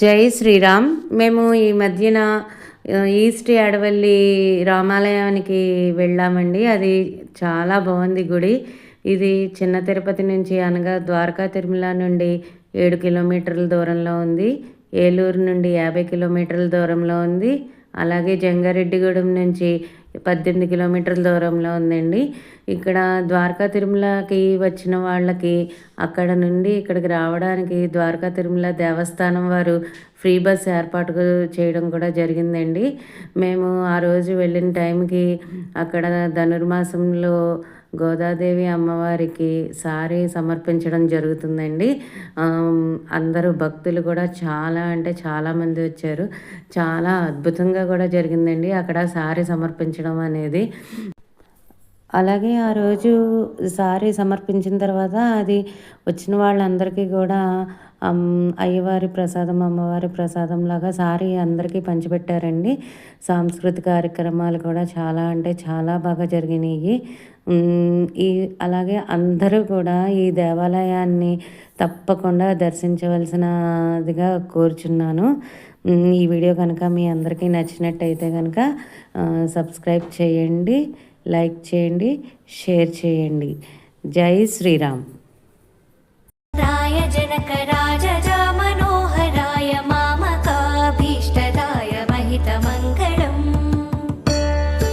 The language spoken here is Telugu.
జై శ్రీరామ్. మేము ఈ మధ్యన ఈస్ట్ యాడవల్లి రామాలయానికి వెళ్ళామండి. అది చాలా బాగుంది గుడి. ఇది చిన్న తిరుపతి నుంచి అనగా ద్వారకా తిరుమల నుండి 7 కిలోమీటర్ల దూరంలో ఉంది. ఏలూరు నుండి 50 కిలోమీటర్ల దూరంలో ఉంది. అలాగే జంగారెడ్డిగూడెం నుంచి 18 కిలోమీటర్ల దూరంలో ఉందండి. ఇక్కడ ద్వారకా తిరుమలకి వచ్చిన వాళ్ళకి అక్కడ నుండి ఇక్కడికి రావడానికి ద్వారకా తిరుమల దేవస్థానం వారు ఫ్రీ బస్ ఏర్పాటు చేయడం కూడా జరిగిందండి. మేము ఆ రోజు వెళ్ళిన టైంకి అక్కడ ధనుర్మాసంలో గోదాదేవి అమ్మవారికి సారీ సమర్పించడం జరుగుతుందండి. అందరూ భక్తులు కూడా చాలా అంటే చాలామంది వచ్చారు. చాలా అద్భుతంగా కూడా జరిగిందండి అక్కడ సారీ సమర్పించడం అనేది. అలాగే ఆ రోజు సారీ సమర్పించిన తర్వాత అది వచ్చిన వాళ్ళందరికీ కూడా అయ్యవారి ప్రసాదం, అమ్మవారి ప్రసాదం లాగా సారీ అందరికీ పంచిపెట్టారండి. సాంస్కృతిక కార్యక్రమాలు కూడా చాలా అంటే చాలా బాగా జరిగినాయి. ఈ అలాగే అందరూ కూడా ఈ దేవాలయాన్ని తప్పకుండా దర్శించవలసినదిగా కోరుచున్నాను. ఈ వీడియో కనుక మీ అందరికీ నచ్చినట్టయితే కనుక సబ్స్క్రైబ్ చేయండి, లైక్ చేయండి, షేర్ చేయండి. జై శ్రీరామ్. రాయ జనకరా